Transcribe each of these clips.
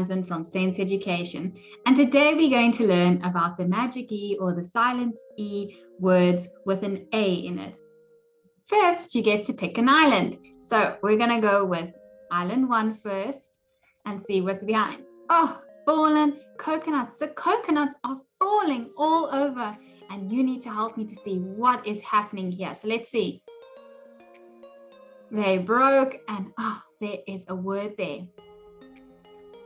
Tamsyn from Sense Education, and today we're going to learn about the magic E or the silent E words with an A in it. First, you get to pick an island. So we're going to go with Island 1 first and see what's behind. Oh, fallen coconuts. The coconuts are falling all over, and you need to help me to see what is happening here. So let's see. They broke, and there is a word there.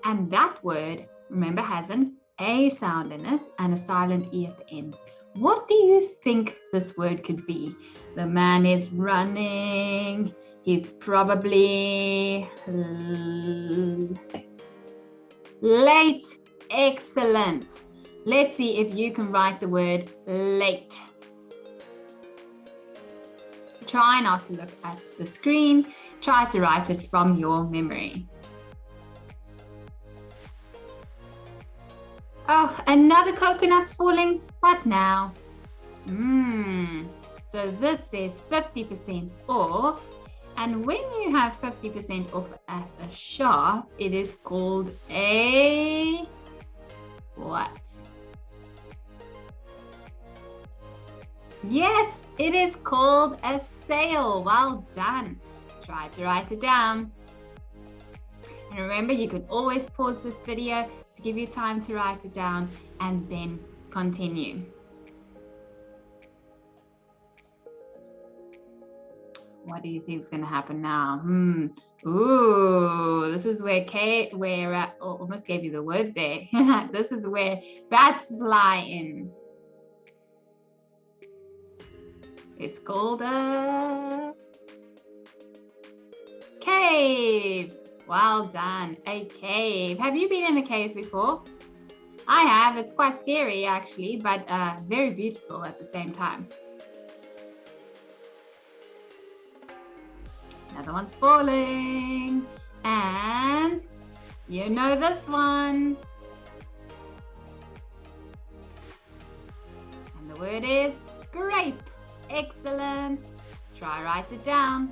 And that word, remember, has an A sound in it and a silent E at the end. What do you think this word could be? The man is running. He's probably late. Excellent. Let's see if you can write the word late. Try not to look at the screen. Try to write it from your memory. Oh, another coconut's falling. What now? So this says 50% off. And when you have 50% off at a shop, it is called a what? Yes, it is called a sale. Well done. Try to write it down. And remember, you can always pause this video to give you time to write it down and then continue. What do you think is going to happen now? Ooh, this is where almost gave you the word there. This is where bats fly in. It's called a cave. Well done, a cave. Have you been in a cave before? I have. It's quite scary actually, but very beautiful at the same time. Another one's falling. And you know this one. And the word is grape. Excellent. Try write it down.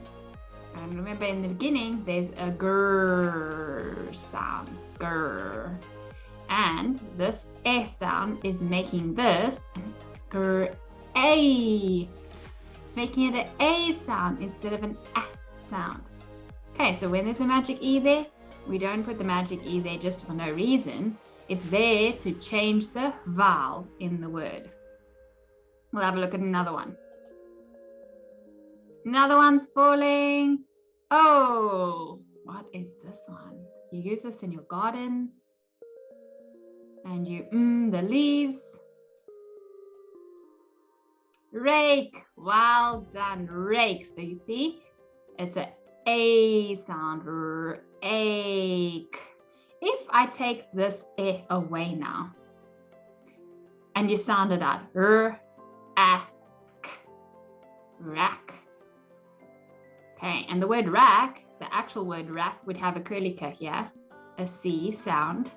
And remember, in the beginning, there's a grrr sound. Grrr. And this S sound is making this grr A. It's making it an A sound instead of an A sound. Okay, so when there's a magic E there, we don't put the magic E there just for no reason. It's there to change the vowel in the word. We'll have a look at another one. Another one's falling. Oh, what is this one? You use this in your garden. And you the leaves. Rake. Well done. Rake. So you see, it's an A sound. Rake. If I take this E away now, and you sound it out. R-A-K. Rack. Okay, and the word rack, the actual word rack would have a curly K here, a C sound.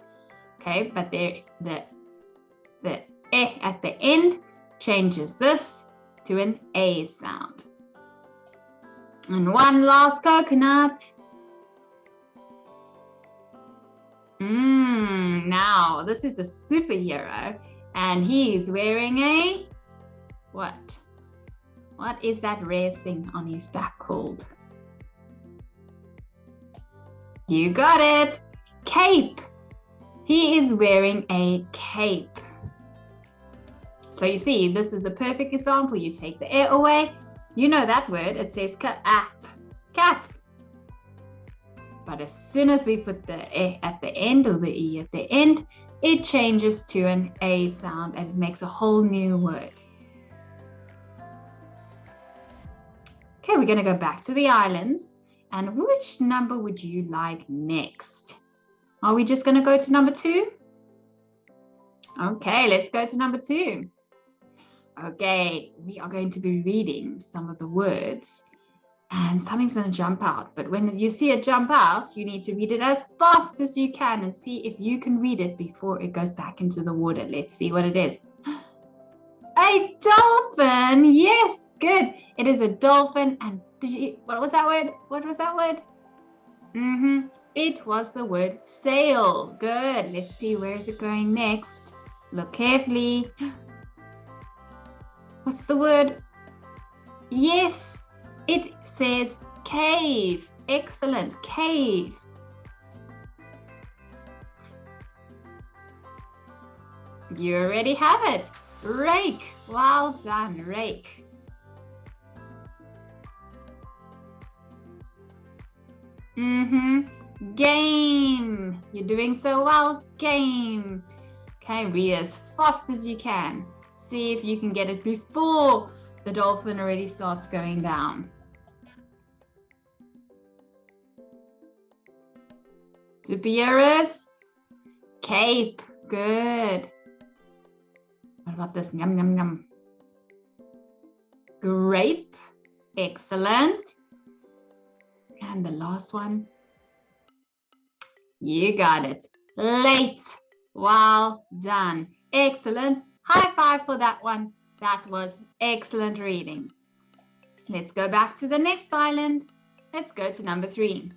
Okay, but the E at the end changes this to an A sound. And one last coconut. Now, this is a superhero, and he's wearing a what? What is that rare thing on his back called? You got it. Cape. He is wearing a cape. So you see, this is a perfect example. You take the air away. You know that word. It says cap. Cap. But as soon as we put the E at the end or the E at the end, it changes to an A sound and it makes a whole new word. Okay, we're going to go back to the islands. And which number would you like next? Are we just going to go to number 2? Okay, let's go to number 2. Okay, we are going to be reading some of the words and something's going to jump out. But when you see it jump out, you need to read it as fast as you can and see if you can read it before it goes back into the water. Let's see what it is. A dolphin. Yes, good. It is a dolphin. And what was that word? What was that word? It was the word sail. Good. Let's see, where is it going next? Look carefully. What's the word? Yes, it says cave. Excellent. Cave. You already have it. Rake. Well done, rake. Game. You're doing so well. Game. Okay, read as fast as you can. See if you can get it before the dolphin already starts going down. Superheroes. Cape. Good. What about this? Yum, yum, yum. Grape. Excellent. And the last one. You got it. Late. Well done. Excellent. High five for that one. That was excellent reading. Let's go back to the next island. Let's go to number 3.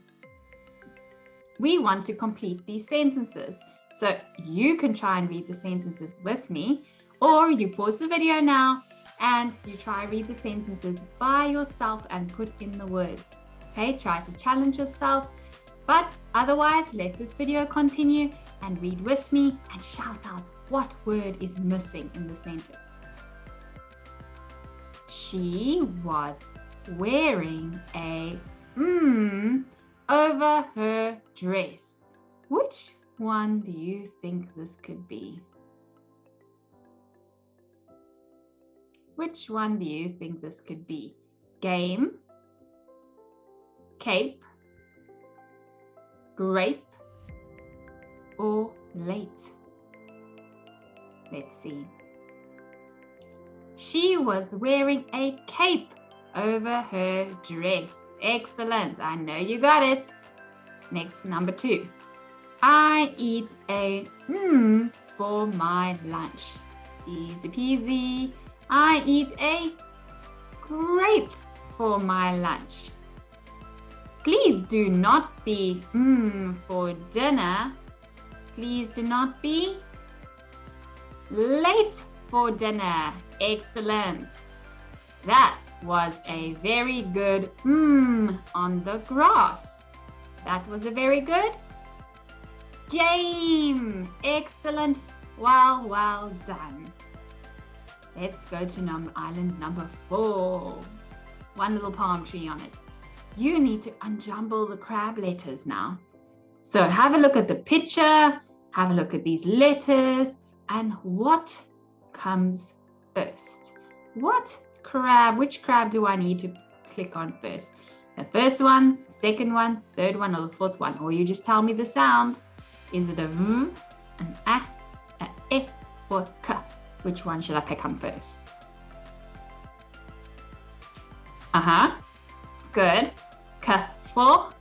We want to complete these sentences. So you can try and read the sentences with me, or you pause the video now and you try read the sentences by yourself and put in the words. Okay, try to challenge yourself, but otherwise let this video continue and read with me and shout out what word is missing in the sentence. She was wearing a over her dress. Which one do you think this could be? Which one do you think this could be? Game, cape, grape, or late? Let's see. She was wearing a cape over her dress. Excellent. I know you got it. Next, number 2. I eat a for my lunch. Easy peasy. I eat a grape for my lunch. Please do not be for dinner. Please do not be late for dinner. Excellent. That was a very good on the grass. That was a very good game. Excellent. Well done. Let's go to island number 4. One little palm tree on it. You need to unjumble the crab letters now. So have a look at the picture, have a look at these letters, and what comes first? Which crab do I need to click on first? The first one, second one, third one, or the fourth one? Or you just tell me the sound. Is it a V, an A, E, or K? Which one should I pick on first? Good. K for?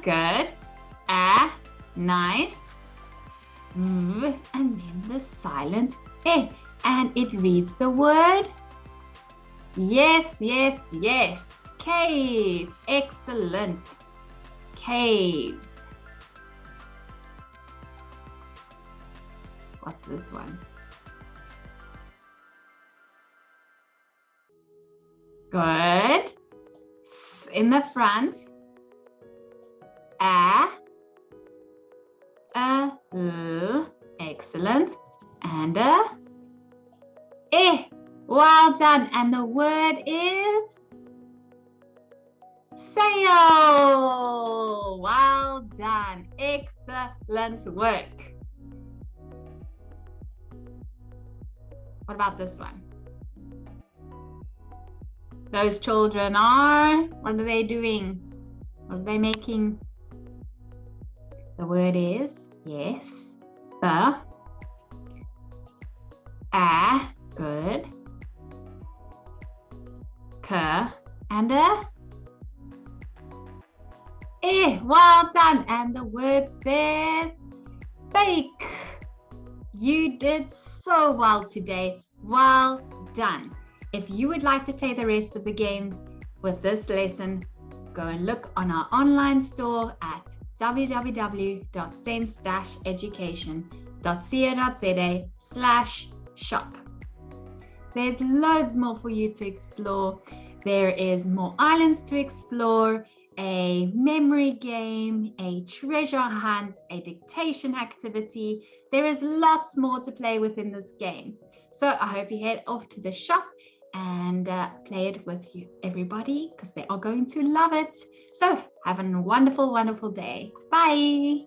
Good. A, nice. V, and then the silent E. And it reads the word? Yes. Cave. Excellent. Cave. What's this one? Good. In the front. L. Excellent. And E. Well done. And the word is sail. Well done. Excellent work. What about this one? Those children are, what are they doing? What are they making? The word is, yes, the, a, good, k, and a, e. Well done. And the word says bake. You did so well today. Well done. If you would like to play the rest of the games with this lesson, go and look on our online store at www.sense-education.co.za/shop. There's loads more for you to explore. There is more islands to explore, a memory game, a treasure hunt, a dictation activity. There is lots more to play with in this game. So I hope you head off to the shop and play it with you, everybody, because they are going to love it. So have a wonderful, wonderful day. Bye.